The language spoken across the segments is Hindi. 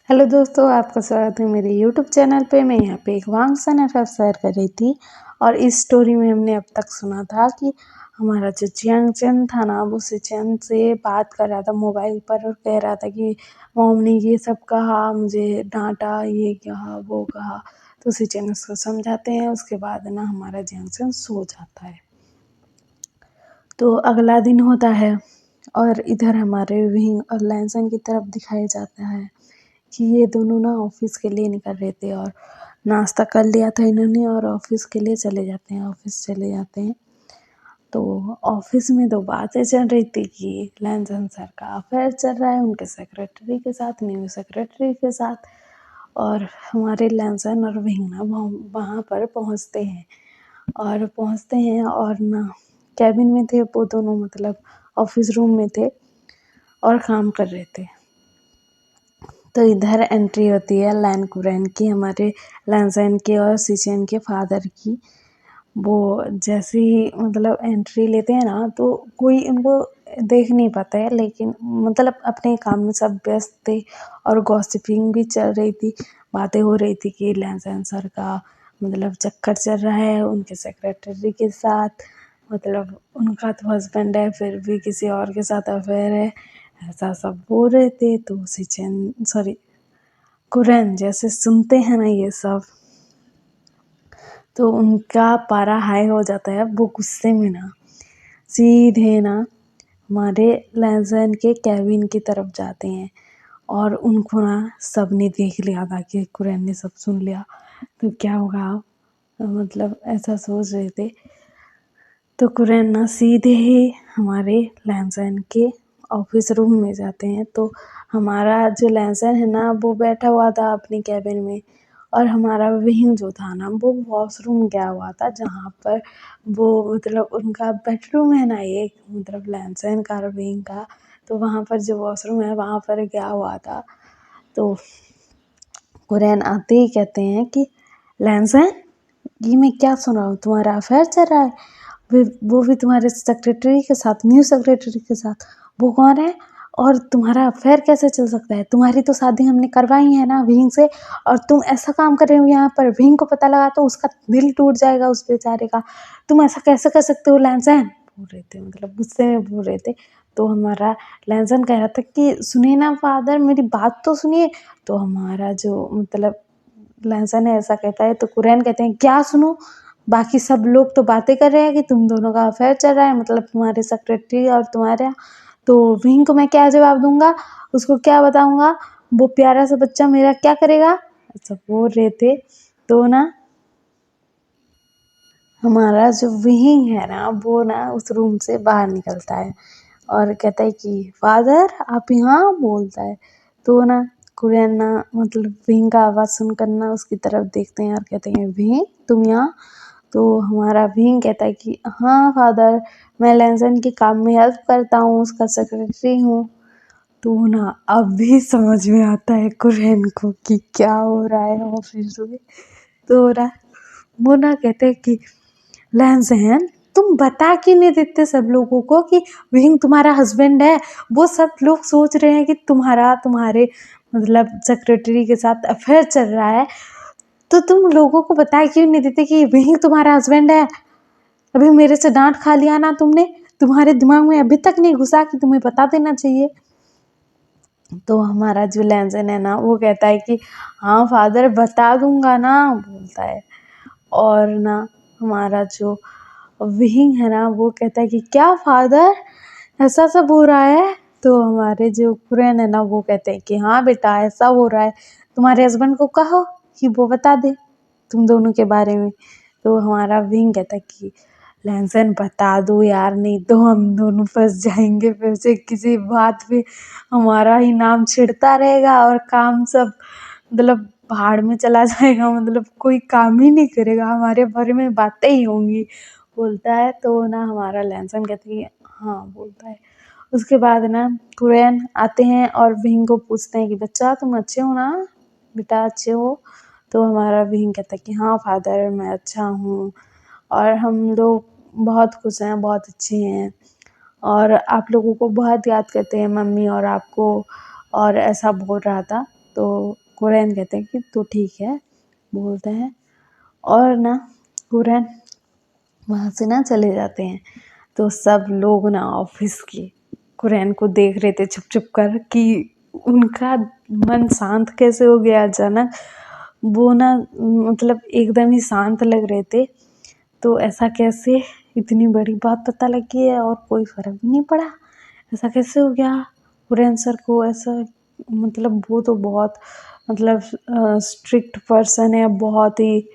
हेलो दोस्तों, आपका स्वागत है मेरे यूट्यूब चैनल पे। मैं यहाँ पे एक वांग सा नशा शेयर कर रही थी और इस स्टोरी में हमने अब तक सुना था कि हमारा जो जियांग चैन था ना, वो सिचेन से बात कर रहा था मोबाइल पर और कह रहा था कि मॉम ने ये सब कहा, मुझे डांटा, ये कहा वो कहा। तो सिचेन उसको समझाते हैं। उसके बाद ना हमारा जियांग चैन सो जाता है। तो अगला दिन होता है और इधर हमारे विंग और लैनसन की तरफ दिखाया जाता है कि ये दोनों ना ऑफिस के लिए निकल रहे थे और नाश्ता कर लिया था इन्होंने और ऑफिस के लिए चले जाते हैं। ऑफिस चले जाते हैं तो ऑफिस में दो बातें चल रही थी कि लैनसन सर का अफेयर चल रहा है उनके सेक्रेटरी के साथ, न्यू सेक्रेटरी के साथ। और हमारे लैनसन और विंग ना वहाँ पर पहुँचते हैं और ना कैबिन में थे वो दोनों, मतलब ऑफिस रूम में थे और काम कर रहे थे। तो इधर एंट्री होती है लैन कुरैन की, हमारे लैनसन के और सिचेन के फादर की। वो जैसे ही मतलब एंट्री लेते हैं ना, तो कोई उनको देख नहीं पाता है, लेकिन मतलब अपने काम में सब व्यस्त थे और गॉसिपिंग भी चल रही थी। बातें हो रही थी कि लैनसन सर का मतलब चक्कर चल रहा है उनके सेक्रेटरी के साथ, मतलब उनका तो हस्बैंड है फिर भी किसी और के साथ अफेयर है, ऐसा सब बोल रहे थे। तो सिचेन सॉरी कुरैन जैसे सुनते हैं ना ये सब, तो उनका पारा हाई हो जाता है। वो गुस्से में ना सीधे ना हमारे लैनसन के कैबिन की तरफ जाते हैं और उनको ना सबने देख लिया था कि कुरैन ने सब सुन लिया तो क्या होगा, मतलब ऐसा सोच रहे थे। तो कुरैन ना सीधे ही हमारे लैनसन के ऑफिस रूम में जाते हैं। तो हमारा जो लैनसन है ना, वो बैठा हुआ था अपने कैबिन में और हमारा विंग जो था ना, वो वॉशरूम गया हुआ था, जहाँ पर वो मतलब उनका बेडरूम है ना एक, मतलब लैनसन का और विंग का। तो वहाँ पर जो वॉशरूम है वहाँ पर गया हुआ था। तो कुरैन आते ही कहते हैं कि लैनसन, ये मैं क्या सुन रहा हूँ, तुम्हारा अफेयर चल रहा है, वो भी तुम्हारे सेक्रेटरी के साथ, न्यू सेक्रेटरी के साथ। वो कौन है और तुम्हारा अफेयर कैसे चल सकता है? तुम्हारी तो शादी हमने करवाई है ना विंग से, और तुम ऐसा काम कर रहे हो यहाँ पर। विंग को पता लगा तो उसका दिल टूट जाएगा, उस बेचारे का। तुम ऐसा कैसे कर सकते हो लैनसन? बोल रहे थे, मतलब गुस्से में बोल रहे थे। तो हमारा लैनसन कह रहा था कि सुनिए ना फादर, मेरी बात तो सुनिए। तो हमारा जो मतलब लहसन है ऐसा कहता है। तो कुरैन कहते हैं क्या सुनो, बाकी सब लोग तो बातें कर रहे हैं कि तुम दोनों का अफेयर चल रहा है, मतलब तुम्हारे सेक्रेटरी और तुम्हारा। तो विंग को मैं क्या जवाब दूंगा, उसको क्या बताऊंगा, वो प्यारा सा बच्चा मेरा क्या करेगा, ऐसा बोल रहे थे। तो ना हमारा जो विंग है ना, वो ना उस रूम से बाहर निकलता है और कहता है कि फादर आप यहाँ, बोलता है। तो ना कुरैन ना मतलब विंग का आवाज़ सुनकर ना उसकी तरफ देखते हैं और कहते हैं विंग तुम यहाँ? तो हमारा विंग कहता है कि हाँ फादर, मैं लैनसन के काम में हेल्प करता हूँ, उसका सेक्रेटरी हूँ। तो ना अब भी समझ में आता है कुरैन को कि क्या हो रहा है ऑफिस में। तो ना वो ना कहते हैं कि लहज़ैन, तुम बता क्यों नहीं देते सब लोगों को कि विंग तुम्हारा हस्बैंड है? वो सब लोग सोच रहे हैं कि तुम्हारे मतलब सेक्रेटरी के साथ अफेयर चल रहा है, तो तुम लोगों को बता क्यों नहीं देते कि विंग तुम्हारा हस्बैंड है? अभी मेरे से डांट खा लिया ना तुमने, तुम्हारे दिमाग में अभी तक नहीं घुसा कि तुम्हें बता देना चाहिए। तो हमारा जो लहज़ैन है ना, वो कहता है कि हाँ फादर बता दूंगा ना, बोलता है। और ना हमारा जो विंग है ना, वो कहता है कि क्या फादर ऐसा सब हो रहा है? तो हमारे जो कुरैन है ना, वो कहते हैं कि हाँ बेटा ऐसा हो रहा है, तुम्हारे हस्बैंड को कहो कि वो बता दे तुम दोनों के बारे में। तो हमारा विंग कहता है कि लहसन बता दो यार, नहीं तो हम दोनों फंस जाएंगे, फिर से किसी बात पे हमारा ही नाम छिड़ता रहेगा और काम सब मतलब भाड़ में चला जाएगा, मतलब कोई काम ही नहीं करेगा, हमारे बारे में बातें ही होंगी, बोलता है। तो ना हमारा लहसन कहती है हाँ, बोलता है। उसके बाद ना कुरैन आते हैं और विंग को पूछते हैं कि बच्चा तुम अच्छे हो ना, बेटा अच्छे हो? तो हमारा विंग कहता है कि हाँ फादर मैं अच्छा हूँ और हम लोग बहुत खुश हैं, बहुत अच्छे हैं और आप लोगों को बहुत याद करते हैं मम्मी और आपको, और ऐसा बोल रहा था। तो कुरैन कहते हैं कि तो ठीक है, बोलते हैं। और ना कुरैन वहाँ से ना चले जाते हैं। तो सब लोग ना ऑफिस के कुरैन को देख रहे थे छुप छुप कर कि उनका मन शांत कैसे हो गया अचानक। वो ना मतलब एकदम ही शांत लग रहे थे। तो ऐसा कैसे, इतनी बड़ी बात पता लगी है और कोई फर्क भी नहीं पड़ा, ऐसा कैसे हो गया कुरैन सर को ऐसा। मतलब वो तो बहुत मतलब स्ट्रिक्ट पर्सन है, बहुत ही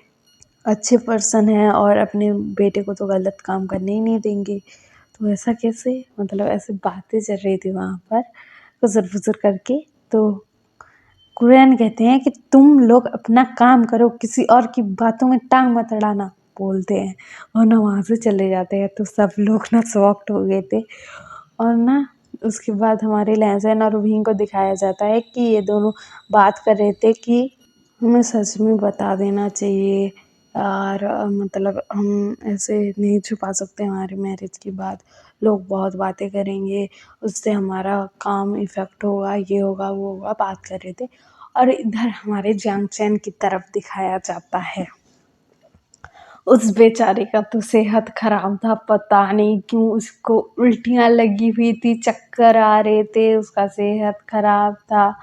अच्छे पर्सन है और अपने बेटे को तो गलत काम करने ही नहीं देंगे। तो ऐसा कैसे, मतलब ऐसे बातें चल रही थी वहाँ पर गुजर फुजर करके। तो कुरैन कहते हैं कि तुम लोग अपना काम करो, किसी और की बातों में टांग मत अड़ाना, बोलते हैं और ना वहाँ से चले जाते हैं। तो सब लोग ना शॉक्ड हो गए थे। और ना उसके बाद हमारे लहसैन और रूहीन को दिखाया जाता है कि ये दोनों बात कर रहे थे कि हमें सच में बता देना चाहिए और मतलब हम ऐसे नहीं छुपा सकते हमारे मैरिज की बात, लोग बहुत बातें करेंगे, उससे हमारा काम इफ़ेक्ट होगा, ये होगा वो होगा, बात कर रहे थे। और इधर हमारे जियांग चैन की तरफ दिखाया जाता है। उस बेचारे का तो सेहत खराब था, पता नहीं क्यों उसको उल्टियाँ लगी हुई थी, चक्कर आ रहे थे, उसका सेहत खराब था।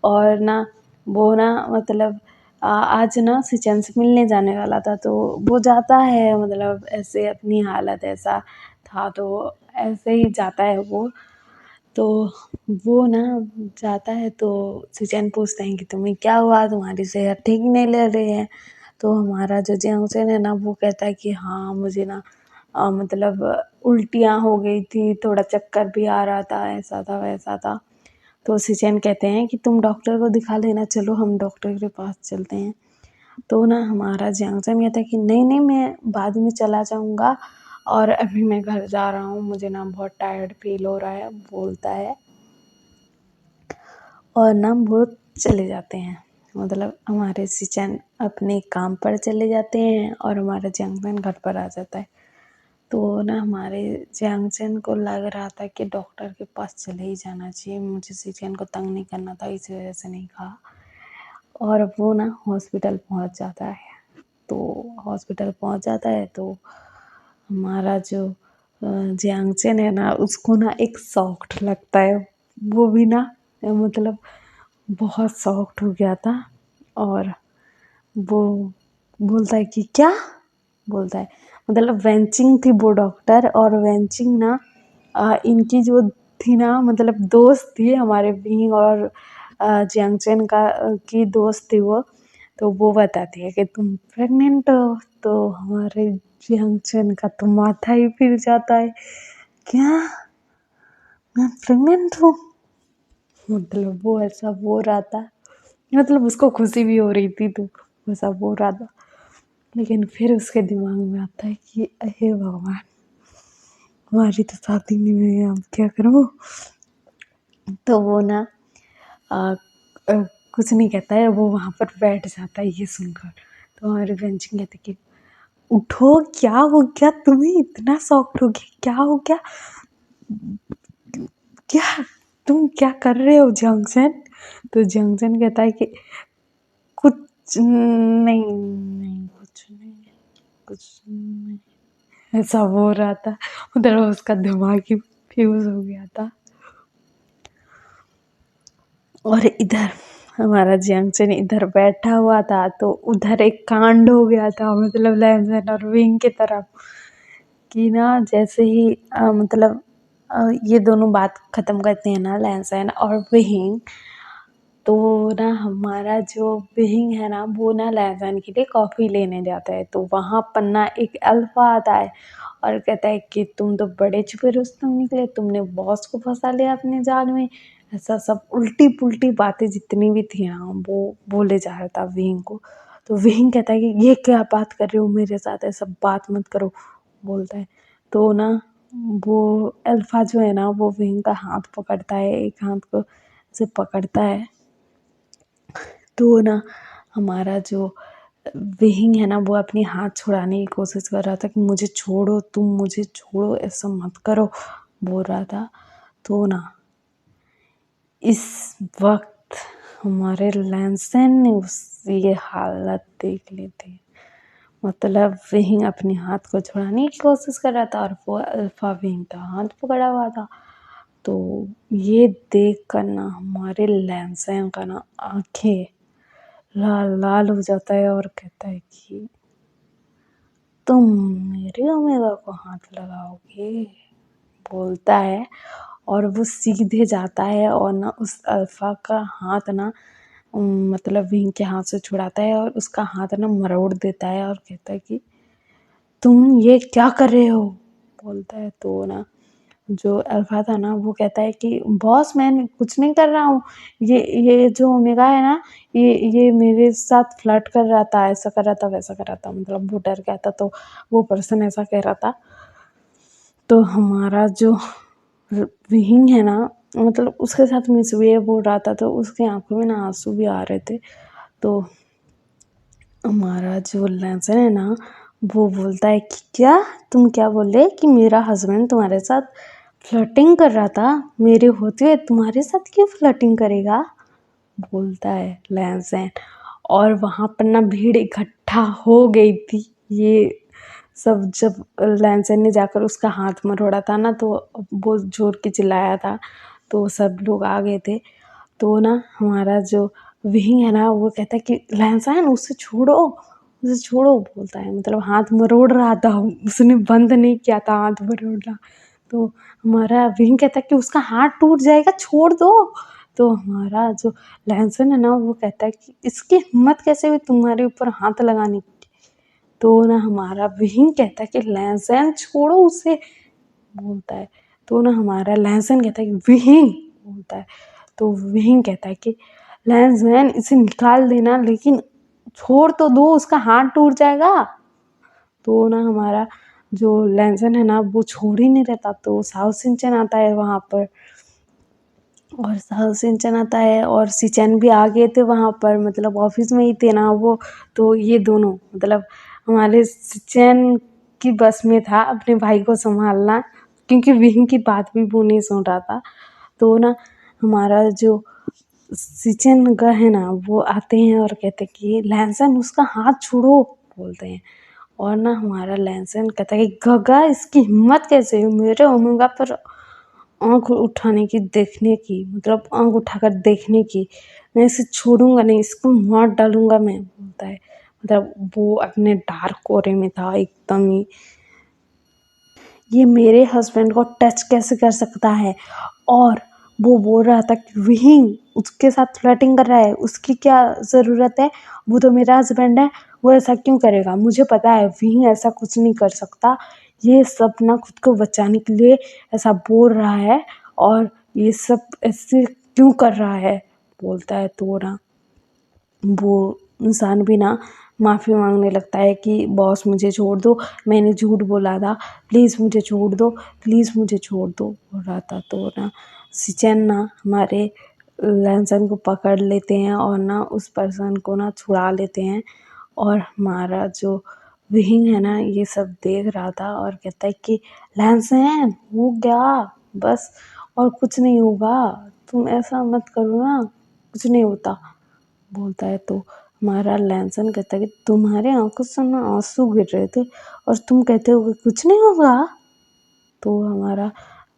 और ना वो ना मतलब आज ना सिचन से मिलने जाने वाला था। तो वो जाता है, मतलब ऐसे अपनी हालत ऐसा था तो ऐसे ही जाता है वो। तो वो ना जाता है तो सिचन पूछते हैं कि तुम्हें क्या हुआ, तुम्हारी सेहत ठीक नहीं लग रही है। तो हमारा जो जियांगचैन है ना वो कहता है कि हाँ मुझे ना मतलब उल्टियाँ हो गई थी, थोड़ा चक्कर भी आ रहा था, ऐसा था वैसा था। तो सिचन कहते हैं कि तुम डॉक्टर को दिखा लेना, चलो हम डॉक्टर के पास चलते हैं। तो ना हमारा जियांगचैन कहता है कि नहीं नहीं मैं बाद में चला जाऊँगा और अभी मैं घर जा रहा हूँ, मुझे ना बहुत टायर्ड फील हो रहा है, बोलता है। और ना वो चले जाते हैं, मतलब हमारे सिचन अपने काम पर चले जाते हैं और हमारा जियांगचैन घर पर आ जाता है। तो ना हमारे जियांगचैन को लग रहा था कि डॉक्टर के पास चले ही जाना चाहिए, मुझे सिचन को तंग नहीं करना था, इस वजह से नहीं कहा। और वो ना हॉस्पिटल पहुंच जाता है। तो हॉस्पिटल पहुंच जाता है तो हमारा जो जियांगचैन है ना उसको ना एक शॉक्ड लगता है, वो भी ना मतलब बहुत शॉक्ड हो गया था। और वो बोलता है कि क्या, बोलता है मतलब वेंचिंग थी वो डॉक्टर, और वेंचिंग ना इनकी जो थी ना मतलब दोस्त थी हमारे विंग और जियांगचैन का की दोस्त थी वो। तो वो बताती है कि तुम प्रेग्नेंट हो। तो हमारे जियांगचैन का तो माथा ही फिर जाता है, क्या मैं प्रेग्नेंट हूँ, मतलब वो ऐसा बोल रहा था, मतलब उसको खुशी भी हो रही थी तो वैसा बोल रहा था। लेकिन फिर उसके दिमाग में आता है कि अहे भगवान, हमारी तो शादी नहीं हुई है, अब क्या करूँ। तो वो ना आ, आ, कुछ नहीं कहता है, वो वहाँ पर बैठ जाता है ये सुनकर। तो हमारे बेंचिंग कहते कि उठो, क्या हो गया तुम्हें, इतना शॉक्ड हो गया, क्या हो गया, क्या तुम क्या कर रहे हो जंक्शन। तो जंक्शन कहता है कि कुछ नहीं, नहीं कुछ नहीं, कुछ नहीं, ऐसा हो रहा था। उधर उसका दिमाग ही फ्यूज हो गया था। और इधर हमारा जियांगचैन इधर बैठा हुआ था तो उधर एक कांड हो गया था, मतलब लैंसन और विंग की तरफ कि ना जैसे ही मतलब ये दोनों बात ख़त्म करते हैं ना लैंसन और विंग, तो ना हमारा जो विंग है ना वो ना लैंसन के लिए कॉफ़ी लेने जाता है। तो वहाँ पर ना एक अल्फ़ा आता है और कहता है कि तुम तो बड़े छुपे रुस्तम निकले, तुमने बॉस को फंसा लिया अपने जाल में, ऐसा सब उल्टी पुल्टी बातें जितनी भी थी ना वो बोले जा रहा था विंग को। तो विंग कहता है कि ये क्या बात कर रहे हो मेरे साथ, ऐसा बात मत करो, बोलता है। तो ना वो अल्फ़ा जो है ना वो विंग का हाथ पकड़ता है, एक हाथ को से पकड़ता है। तो ना हमारा जो विंग है ना वो अपनी हाथ छुड़ाने की कोशिश कर रहा था कि मुझे छोड़ो, तुम मुझे छोड़ो, ऐसा मत करो, बोल रहा था। तो ना इस वक्त हमारे लैंसन ने उसकी ये हालत देख ली थी। मतलब विंग अपने हाथ को छुड़ाने की कोशिश कर रहा था और वो अल्फा विंग का हाथ पकड़ा हुआ था। तो ये देख कर ना हमारे लैंसन का ना आंखें लाल लाल हो जाता है और कहता है कि तुम मेरे ओमेगा को हाथ लगाओगे, बोलता है। और वो सीधे जाता है और ना उस अल्फा का हाथ ना मतलब विंग के हाथ से छुड़ाता है और उसका हाथ ना मरोड़ देता है और कहता है कि तुम ये क्या कर रहे हो, बोलता है। तो ना जो अल्फा था ना वो कहता है कि बॉस मैं कुछ नहीं कर रहा हूँ, ये जो ओमेगा है ना ये मेरे साथ फ्लर्ट कर रहा था, ऐसा कर रहा था वैसा कर रहा था, मतलब वो डर गया था तो वो पर्सन ऐसा कह रहा था। तो हमारा जो विंग है ना मतलब उसके साथ मिसबिहेव बोल रहा था तो उसकी आंखों में ना आंसू भी आ रहे थे। तो हमारा जो लैंसन है ना वो बोलता है कि क्या तुम क्या बोले कि मेरा हस्बैंड तुम्हारे साथ फ्लर्टिंग कर रहा था, मेरे होते हुए तुम्हारे साथ क्यों फ्लर्टिंग करेगा, बोलता है लैंसन। और वहाँ पर ना भीड़ इकट्ठा हो गई थी। ये सब जब लैंसन ने जाकर उसका हाथ मरोड़ा था ना तो वो जोर के चिल्लाया था तो सब लोग आ गए थे। तो ना हमारा जो विंग है ना वो कहता है कि लैंसन उसे छोड़ो, बोलता है। मतलब हाथ मरोड़ रहा था, उसने बंद नहीं किया था हाथ मरोड़ना। तो हमारा विंग कहता है कि उसका हाथ टूट जाएगा, छोड़ दो। तो हमारा जो लैंसन है ना वो कहता है कि इसकी हिम्मत कैसे हुई तुम्हारे ऊपर हाथ लगाने की। तो ना हमारा विंग कहता है कि लैंसन छोड़ो उसे, बोलता है। तो ना हमारा लैंसन कहता है कि विंग, बोलता है। तो विंग कहता है कि लैंसन इसे निकाल देना लेकिन छोड़ तो दो, उसका हाथ टूट जाएगा। तो ना हमारा जो लैंसन है ना वो छोड़ ही नहीं रहता। तो साहु सिंचन आता है वहाँ पर और साहु सिंचन आता है और सिंचन भी आ गए थे वहाँ पर, मतलब ऑफिस में ही थे ना वो। तो ये दोनों मतलब हमारे सिंचन की बस में था अपने भाई को संभालना, क्योंकि विंग की बात भी वो नहीं सुन रहा था। तो ना हमारा जो सिंचन का है ना वो आते हैं और कहते हैं कि लैंसन उसका हाथ छोड़ो, बोलते हैं। और ना हमारा लैंसन कहता है कि गगा इसकी हिम्मत कैसे हुई मेरे ओमेगा पर आँख उठाने की, देखने की, मतलब आँख उठाकर देखने की, मैं इसे छोड़ूंगा नहीं, इसको मार डालूंगा मैं, बोलता है। मतलब वो अपने डार्क कोरे में था एकदम ही, ये मेरे हस्बैंड को टच कैसे कर सकता है। और वो बोल रहा था कि विंग उसके साथ फ्लर्टिंग कर रहा है, उसकी क्या ज़रूरत है, वो तो मेरा हस्बैंड है, वो ऐसा क्यों करेगा, मुझे पता है विंग ऐसा कुछ नहीं कर सकता, ये सब ना खुद को बचाने के लिए ऐसा बोल रहा है और ये सब ऐसे क्यों कर रहा है, बोलता है। तो ना वो इंसान भी ना माफ़ी मांगने लगता है कि बॉस मुझे छोड़ दो, मैंने झूठ बोला था, प्लीज़ मुझे छोड़ दो, प्लीज़ मुझे छोड़ दो, बोल रहा था। तो ना सिचन ना हमारे लैंसन को पकड़ लेते हैं और ना उस पर्सन को ना छुड़ा लेते हैं। और हमारा जो विंग है ना ये सब देख रहा था और कहता है कि लैंसन हो गया बस, और कुछ नहीं होगा, तुम ऐसा मत करो ना, कुछ नहीं होता, बोलता है। तो हमारा लैंसन कहता है कि तुम्हारे आंखों से ना आंसू गिर रहे थे और तुम कहते हो कि कुछ नहीं होगा। तो हमारा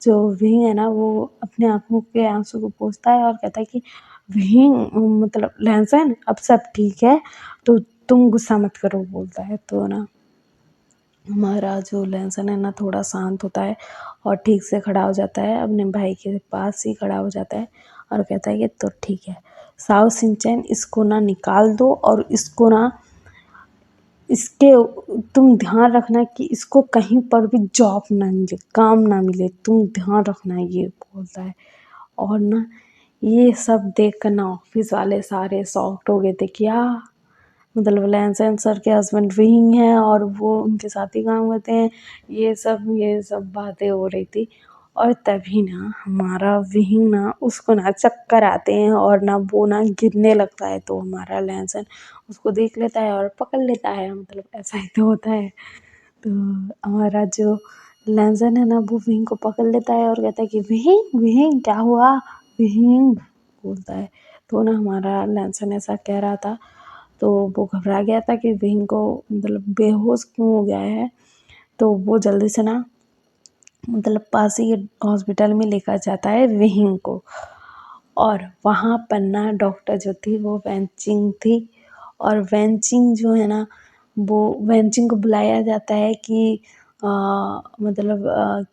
जो विंग है ना वो अपने आंखों के आंसू को पोंछता है और कहता है कि विंग मतलब लैंसन अब सब ठीक है, तो तुम गुस्सा मत करो, बोलता है। तो ना हमारा जो लैंसन है ना थोड़ा शांत होता है और ठीक से खड़ा हो जाता है, अपने भाई के पास ही खड़ा हो जाता है और कहता है कि तो ठीक है साओ सिंचन, इसको ना निकाल दो और इसको ना इसके तुम ध्यान रखना कि इसको कहीं पर भी जॉब ना मिले, काम ना मिले, तुम ध्यान रखना, ये बोलता है। और ना ये सब देख कर ना ऑफिस वाले सारे शॉक्ड हो गए थे, क्या मतलब लैंसन सर के हस्बैंड विंग हैं और वो उनके साथ ही काम करते हैं, ये सब बातें हो रही थी। और तभी ना हमारा विंग ना उसको ना चक्कर आते हैं और ना वो ना गिरने लगता है। तो हमारा लैंसन उसको देख लेता है और पकड़ लेता है, मतलब ऐसा ही तो होता है। तो हमारा जो लैंसन है ना वो विंग को पकड़ लेता है और कहता है कि विंग विंग क्या हुआ, विंग, बोलता है। तो ना हमारा लैंसन ऐसा कह रहा था, तो वो घबरा गया था कि विहिंग को मतलब बेहोश क्यों हो गया है। तो वो जल्दी से ना मतलब पास ही हॉस्पिटल में लेकर जाता है विहिंग को। और वहाँ पर ना डॉक्टर जो थी वो वेंचिंग थी। और वेंचिंग जो है ना, वो वेंचिंग को बुलाया जाता है कि मतलब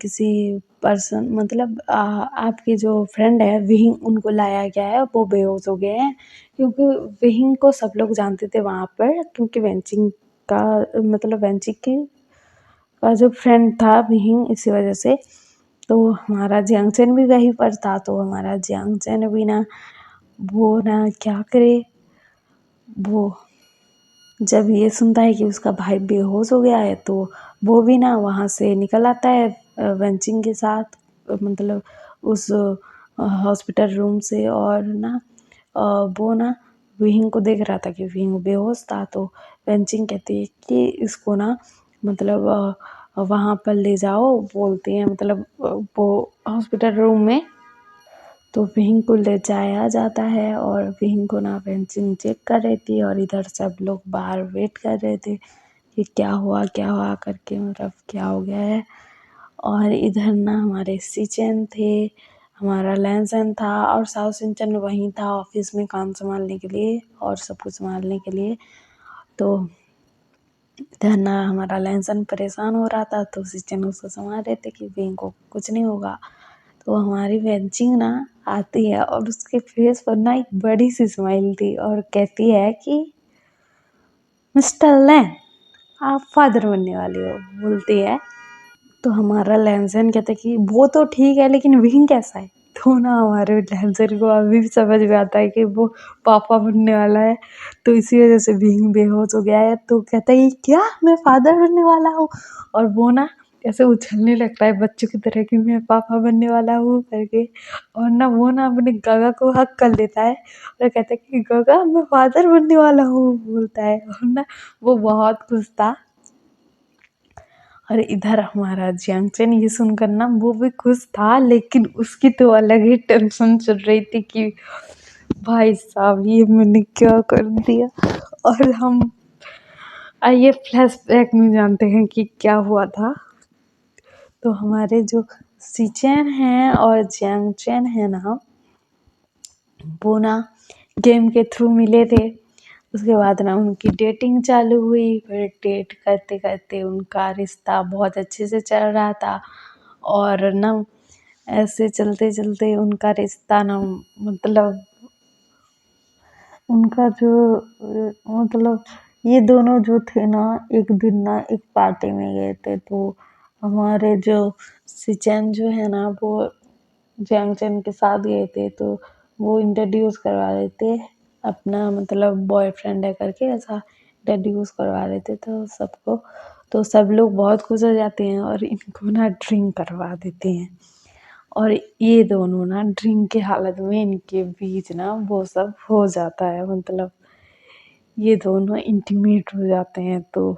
किसी पर्सन मतलब आपके जो फ्रेंड है विहिंग, उनको लाया गया है, वो बेहोश हो गए हैं। क्योंकि विहिंग को सब लोग जानते थे वहाँ पर, क्योंकि वेंचिंग का मतलब वेंचिंग की का जो फ्रेंड था विहिंग, इसी वजह से। तो हमारा जियांगचैन भी वहीं पर था। तो हमारा जियांगचैन भी ना वो ना क्या करे, वो जब ये सुनता है कि उसका भाई बेहोश हो गया है, तो वो भी ना वहाँ से निकल आता है वेंचिंग के साथ, मतलब उस हॉस्पिटल रूम से। और ना वो ना विहिंग को देख रहा था कि विहिंग बेहोश था। तो वेंचिंग कहती है कि इसको ना मतलब वहाँ पर ले जाओ, बोलती है मतलब वो हॉस्पिटल रूम में। तो विहिंग को ले जाया जाता है और विहिंग को ना वेंचिंग चेक कर रही थी, और इधर सब लोग बाहर वेट कर रहे थे कि क्या हुआ करके, मतलब क्या हो गया है। और इधर ना हमारे सीचेन थे, हमारा लैंसन था, और साउ सिंचन वहीं था ऑफिस में काम संभालने के लिए और सब कुछ संभालने के लिए। तो इधर ना हमारा लैंसन परेशान हो रहा था, तो सीचेन उसको संभाल रहे थे कि विहिंग को कुछ नहीं होगा। तो हमारी वेंचिंग ना आती है और उसके फेस पर ना एक बड़ी सी स्माइल थी, और कहती है कि मिस्टर लैन, आप फादर बनने वाले हो, बोलती है। तो हमारा लैंसन कहता है कि वो तो ठीक है, लेकिन विंग कैसा है। तो ना हमारे लैंसन को अभी भी समझ में आता है कि वो पापा बनने वाला है, तो इसी वजह से विंग बेहोश हो गया है। तो कहता है कि क्या मैं फादर बनने वाला हूँ, और वो ना ऐसे उछलने लगता है बच्चों की तरह कि मैं पापा बनने वाला हूँ करके। और ना वो ना अपने गगा को हक कर लेता है और कहता है कि गगा मैं फादर बनने वाला हूँ, बोलता है। और ना वो बहुत खुश था। और इधर हमारा जियांगचैन ये सुनकर ना वो भी खुश था, लेकिन उसकी तो अलग ही टेंशन चल रही थी कि भाई साहब ये मैंने क्या कर दिया। और हम आइए फ्लैशबैक में जानते हैं कि क्या हुआ था। तो हमारे जो सीचैन हैं और जियांगचैन है ना, वो ना गेम के थ्रू मिले थे। उसके बाद ना उनकी डेटिंग चालू हुई, फिर डेट करते करते उनका रिश्ता बहुत अच्छे से चल रहा था। और ना ऐसे चलते चलते उनका रिश्ता ना मतलब उनका जो मतलब ये दोनों जो थे ना, एक दिन ना एक पार्टी में गए थे। तो हमारे जो सिचैन जो है ना, वो जैंगचैन के साथ गए थे। तो वो इंट्रोड्यूस करवा रहे थे अपना मतलब बॉयफ्रेंड है करके, ऐसा इंट्रोड्यूस करवा रहे थे तो सबको। तो सब लोग बहुत खुश हो जाते हैं और इनको ना ड्रिंक करवा देते हैं। और ये दोनों ना ड्रिंक की हालत में इनके बीच ना वो सब हो जाता है, मतलब ये दोनों इंटीमेट हो जाते हैं। तो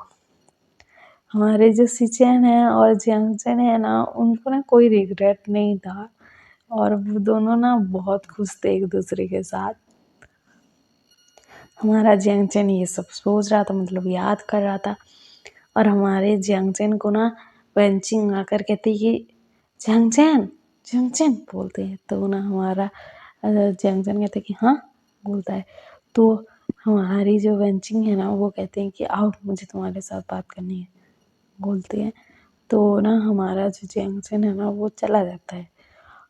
हमारे जो सिचैन है और जियांगचैन है ना, उनको ना कोई रिग्रेट नहीं था, और वो दोनों ना बहुत खुश थे एक दूसरे के साथ। हमारा जियांगचैन ये सब सोच रहा था, मतलब याद कर रहा था। और हमारे जियांगचैन को ना वेंचिंग आकर कहती कि जियांगचैन जियांगचैन बोलते हैं। तो ना हमारा जियांगचैन कहते कि हाँ, बोलता है। तो हमारी जो वेंचिंग है ना, वो कहते हैं कि आओ मुझे तुम्हारे साथ बात करनी है, बोलते हैं। तो ना हमारा जो जियांगचैन है ना, वो चला जाता है।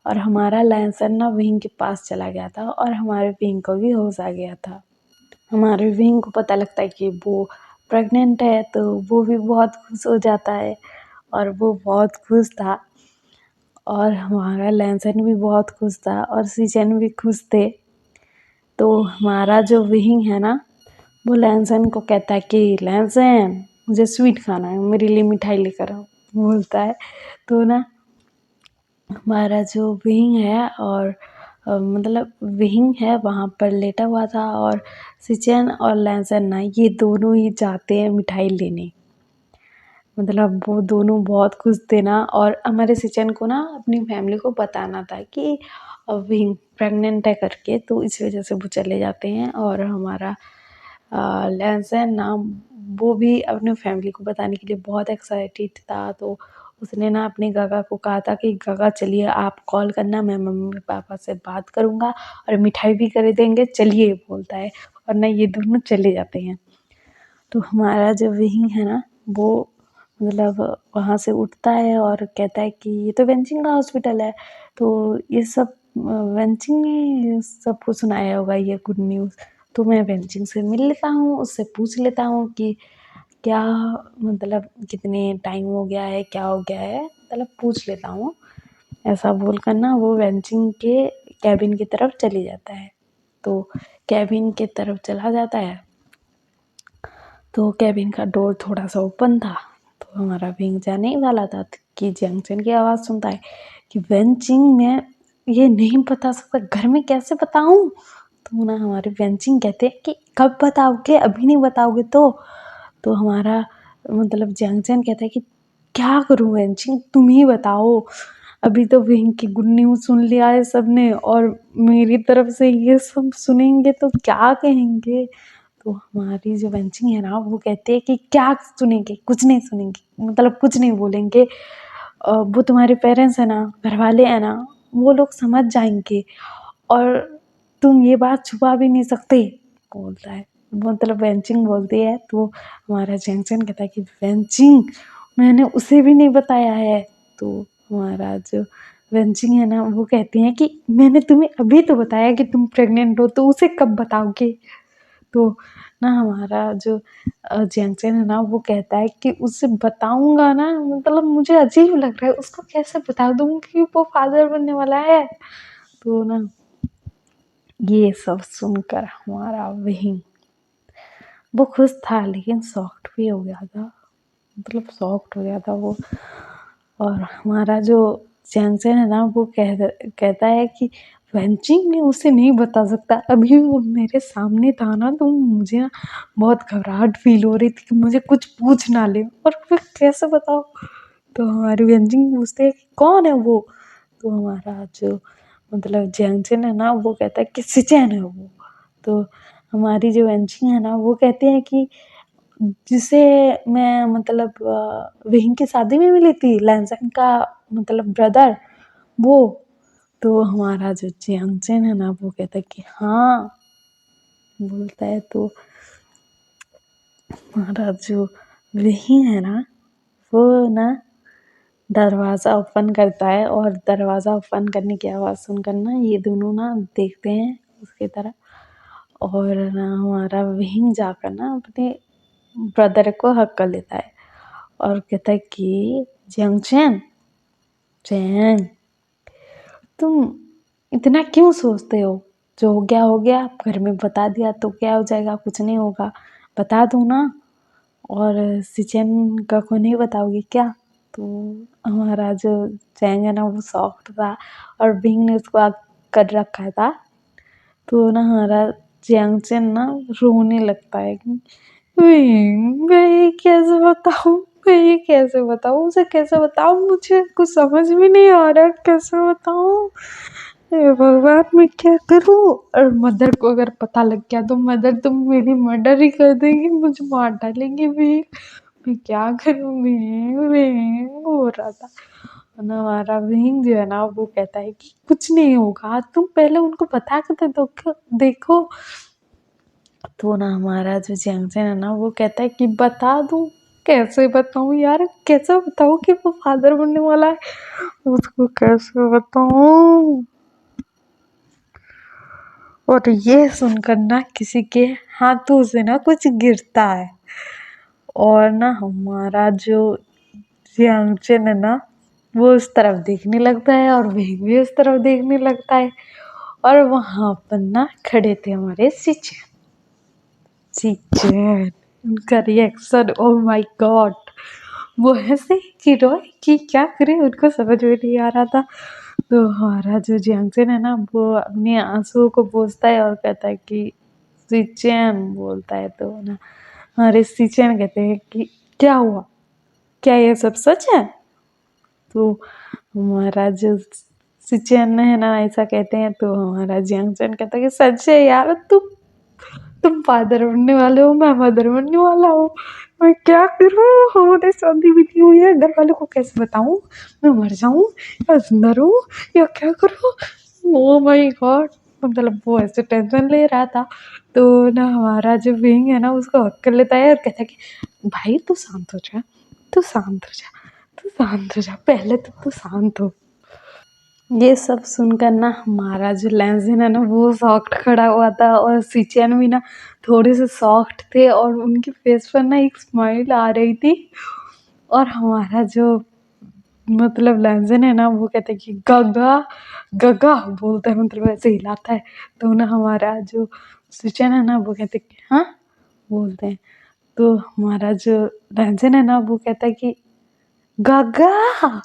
और हमारा लैंसन ना विंग के पास चला गया था, और हमारे विंग को भी होश आ गया था। हमारे विंग को पता लगता है कि वो प्रेग्नेंट है, तो वो भी बहुत खुश हो जाता है, और वो बहुत खुश था। और हमारा लैंसन भी बहुत खुश था, और सीचन भी खुश थे। तो हमारा जो विंग है ना, वो लैंसन को कहता है कि लैंसन मुझे स्वीट खाना है, मेरे लिए मिठाई लेकर आओ, बोलता है। तो ना हमारा जो विंग है और मतलब विंग है वहाँ पर लेटा हुआ था, और सिचन और लैंसन ना ये दोनों ही जाते हैं मिठाई लेने। मतलब वो दोनों बहुत खुश थे ना, और हमारे सिचन को ना अपनी फैमिली को बताना था कि विंग प्रेग्नेंट है करके, तो इस वजह से वो चले जाते हैं। और हमारा लैंसन ना, वो भी अपनी फैमिली को बताने के लिए बहुत एक्साइटेड था। तो उसने ना अपने गागा को कहा था कि गागा चलिए आप कॉल करना, मैं मम्मी पापा से बात करूँगा और मिठाई भी खरीदेंगे, चलिए बोलता है। और ना ये दोनों चले जाते हैं। तो हमारा जो विंग है ना, वो मतलब वहाँ से उठता है और कहता है कि ये तो वेंचिंग का हॉस्पिटल है। तो ये सब वेंचिंग ने सबको सुनाया होगा ये गुड न्यूज़। तो मैं वेंचिंग से मिल लेता हूँ, उससे पूछ लेता हूँ कि क्या मतलब कितने टाइम हो गया है, क्या हो गया है, मतलब पूछ लेता हूँ। ऐसा बोलकर ना वो वेंचिंग के कैबिन की तरफ चली जाता है। तो कैबिन की तरफ चला जाता है, तो कैबिन का डोर थोड़ा सा ओपन था। तो हमारा विंग जाने ही वाला था कि जंक्शन की आवाज़ सुनता है कि वेंचिंग में ये नहीं बता सकता, घर में कैसे बताऊं। तो ना हमारे वेंचिंग कहते हैं कि कब बताओगे, अभी नहीं बताओगे तो हमारा मतलब जंक्शन कहता है कि क्या करूं वेंचिंग, तुम ही बताओ। अभी तो विंग की गुड न्यूज़ सुन लिया है सबने, और मेरी तरफ से ये सब सुनेंगे तो क्या कहेंगे। तो हमारी जो वेंचिंग है ना, वो कहते हैं कि क्या सुनेंगे, कुछ नहीं सुनेंगे, मतलब कुछ नहीं बोलेंगे। वो तुम्हारे पेरेंट्स है ना, घर वाले हैं ना, वो लोग समझ जाएंगे, और तुम ये बात छुपा भी नहीं सकते बोलता है। मतलब वेंचिंग बोलती है। तो हमारा जैंगचन कहता है कि वेंचिंग मैंने उसे भी नहीं बताया है। तो हमारा जो वेंचिंग है ना, वो कहते हैं कि मैंने तुम्हें अभी तो बताया कि तुम प्रेग्नेंट हो, तो उसे कब बताओगे। तो ना हमारा जो जैंगचन है ना, वो कहता है कि उसे बताऊंगा ना, मतलब मुझे अजीब लग रहा है, उसको कैसे बता दूँ कि वो फादर बनने वाला है। तो ना ये सब सुनकर हमारा वही वो खुश था, लेकिन शॉक्ड भी हो गया था, मतलब शॉक्ड हो गया था वो। और हमारा जो जैंगचन है ना, वो कहता है कि वेंचिंग में उसे नहीं बता सकता, अभी वो मेरे सामने था ना, तो मुझे ना बहुत घबराहट फील हो रही थी कि मुझे कुछ पूछ ना ले, और फिर कैसे बताओ। तो हमारी वेंचिंग पूछते हैं कि कौन है वो। तो हमारा जो मतलब जैंगचन है ना, वो कहता है कि सिचेन है वो। तो हमारी जो वेंचिंग है ना, वो कहते हैं कि जिसे मैं मतलब विहिंग की शादी में मिली थी, लैंसन का मतलब ब्रदर, वो। तो हमारा जो जियांगचन है ना, वो कहता है कि हाँ बोलता है। तो हमारा जो विहिंग है ना, वो ना दरवाज़ा ओपन करता है, और दरवाज़ा ओपन करने की आवाज़ सुनकर ना ये दोनों ना देखते हैं उसकी तरफ। और ना हमारा विहिंग जाकर ना अपने ब्रदर को हक कर लेता है और कहता है कि जंगचन चैन, तुम इतना क्यों सोचते हो, जो हो गया, घर में बता दिया तो क्या हो जाएगा, कुछ नहीं होगा, बता दो ना। और सिचन का को नहीं बताओगी क्या। तो हमारा जो चैंग है ना, वो सॉफ्ट था, और बिंग ने उसको आग कर रखा था। तो ना हमारा जैंगचन ना रोने लगता है कि मैं ये कैसे बताऊँ, मैं ये कैसे बताऊँ, उसे कैसे बताऊँ, मुझे कुछ समझ में नहीं आ रहा कैसे बताऊँ। हे भगवान मैं क्या करूँ। और मदर को अगर पता लग गया तो मदर तो मेरी मर्डर ही कर देगी, मुझे मार डालेंगी भी। मैं क्या करूँ, मैं हो रहा था। और हमारा विंग जो है ना, वो कहता है कि कुछ नहीं होगा, तुम पहले उनको बता के तो देखो। तो ना हमारा जो जैंगचन है ना, वो कहता है कि बता दूँ, कैसे बताऊँ यार, कैसे बताऊँ कि वो फादर बनने वाला है, उसको कैसे बताऊँ। और ये सुनकर ना किसी के हाथों से ना कुछ गिरता है, और ना हमारा जो जैंगचन है ना, वो उस तरफ देखने लगता है, और वह भी उस तरफ देखने लगता है। और वहाँ पर ना खड़े थे हमारे सिचन। उनका रिएक्शन, ओह माय गॉड, वो ऐसे कि रोए कि क्या करे, उनको समझ में नहीं आ रहा था। तो हमारा जो जैंगचन है ना, वो अपने आंसुओं को पोंछता है और कहता है कि सिचन बोलता है। तो ना हमारे सिचन कहते हैं कि क्या हुआ, क्या ये सब सच है? तो हमारा जो सिचुएशन है ना ऐसा कहते हैं, तो हमारा जियांगचन कहता है कि सच है यार, तुम फादर बनने वाले हो, मैं मदर बनने वाला हूँ, मैं क्या करूँ, हमारी शादी भी नहीं हुई है, घर वालों को कैसे बताऊँ, मैं मर जाऊँ या जिंदा रहूँ या क्या करूँ। ओ माय गॉड, मतलब वो ऐसे टेंशन ले रहा था। तो ना हमारा जो विंग है ना उसको हक कर लेता है और कहता है कि भाई तू शांत हो जा, तू शांत हो जा, तू शांत हो जा, पहले तो तू शांत हो। ये सब सुनकर ना हमारा जो लैंसन है ना वो शॉक्ड खड़ा हुआ था, और सिचेन भी ना थोड़े से शॉक्ड थे, और उनके फेस पर ना एक स्माइल आ रही थी। और हमारा जो मतलब लैंसन है ना वो कहते हैं कि गगा गगा बोलता है, मतलब ऐसे हिलाता है। तो ना हमारा जो सिचेन है ना वो कहते हैं कि हाँ बोलते हैं। तो हमारा जो लैंसन है ना वो कहता है कि गगा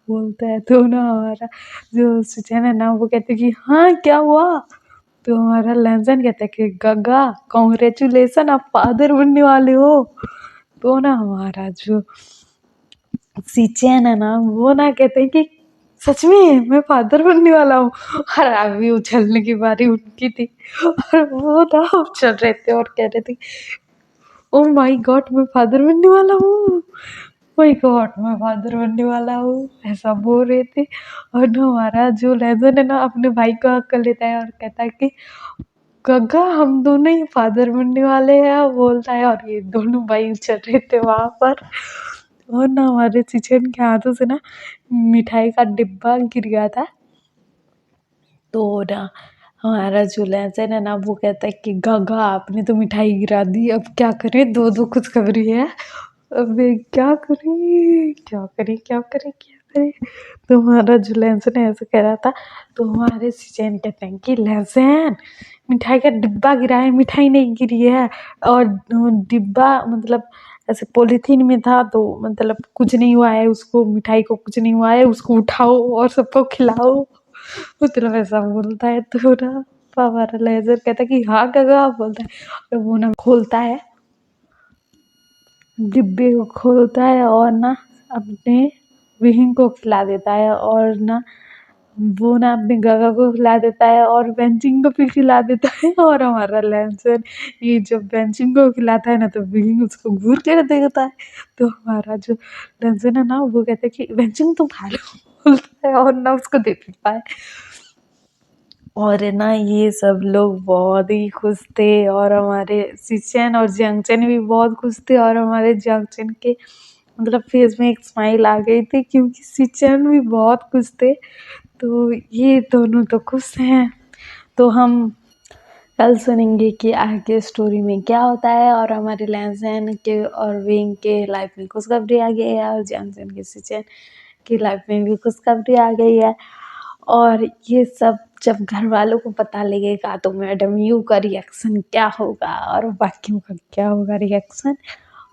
बोलता है। तो ना हमारा जो सुचैन है ना वो कहते कि हाँ क्या हुआ। तो हमारा लैंसन कहता है कि गगा कॉन्ग्रेचुलेसन, आप फादर बनने वाले हो। तो ना हमारा जो सिचैन है ना वो ना कहते हैं कि सच में मैं फादर बनने वाला हूँ। और अभी उछलने की बारी उनकी थी, और वो ना उछल रहे थे और कह रहे थे ओ माय गॉड मैं फादर बनने वाला हूँ, माय गॉड मैं फादर बनने वाला हूँ, ऐसा बोल रहे थे। और ना हमारा जो लेजन है ना अपने भाई को हक कर लेता है और कहता है कि गग्गा हम दोनों ही फादर बनने वाले हैं, बोलता है। और ये दोनों भाई चल रहे थे वहाँ पर। और ना हमारे चिचन के हाथों से ना मिठाई का डिब्बा गिर गया था। तो ना हमारा जो लेजन है ना वो कहता है कि गगा आपने तो मिठाई गिरा दी, अब क्या करें, दो दो खुशखबरी है, अब क्या करें क्या करें क्या करें क्या करें। तो हमारा जो लेंसन है ऐसे कह रहा था। तो हमारे सिचेन कहते हैं कि लेंसन मिठाई का डिब्बा गिरा है, मिठाई नहीं गिरी है। और डिब्बा मतलब ऐसे पॉलीथीन में था, तो मतलब कुछ नहीं हुआ है उसको, मिठाई को कुछ नहीं हुआ है, उसको उठाओ और सबको खिलाओ, मतलब ऐसा बोलता है। तो ना हमारा लेजर कहता है कि हाँ गगा बोलता है। और वो ना खोलता है डिब्बे को, खोलता है और ना अपने विहिंग को खिला देता है। और ना वो ना अपने गगा को खिला देता है और बेंचिंग को भी खिला देता है। और हमारा लैंसन ये जब बेंचिंग को खिलाता है ना तो विहिंग उसको घूर कर देता है। तो हमारा जो लैंसन है ना वो कहता है कि बेंचिंग तुम खा लो बोलता है, और ना उसको दे देता है। और है ना ये सब लोग बहुत ही खुश थे, और हमारे सिचेन और जियांगचन भी बहुत खुश थे, और हमारे जियांगचन के मतलब फेस में एक स्माइल आ गई थी क्योंकि सिचेन भी बहुत खुश थे। तो ये दोनों तो खुश हैं। तो हम कल सुनेंगे कि आगे स्टोरी में क्या होता है, और हमारे लैंसन के और विंग के लाइफ में खुशखबरी आ गई है, और जैनसन के सिचन की लाइफ में भी खुशखबरी आ गई है। और ये सब जब घर वालों को पता लगेगा तो मैडम यू का रिएक्शन क्या होगा और बाकियों का क्या होगा रिएक्शन।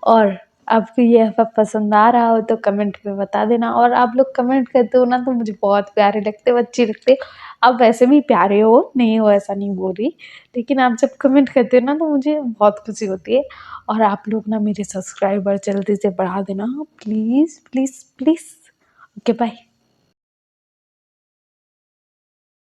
और आपको ये सब पसंद आ रहा हो तो कमेंट में बता देना। और आप लोग कमेंट करते हो ना तो मुझे बहुत प्यारे लगते हो, अच्छे लगते हो। आप वैसे भी प्यारे हो, नहीं हो ऐसा नहीं बोल रही, लेकिन आप जब कमेंट करते हो ना तो मुझे बहुत खुशी होती है। और आप लोग ना मेरे सब्सक्राइबर जल्दी से बढ़ा देना please please please. Okay bye.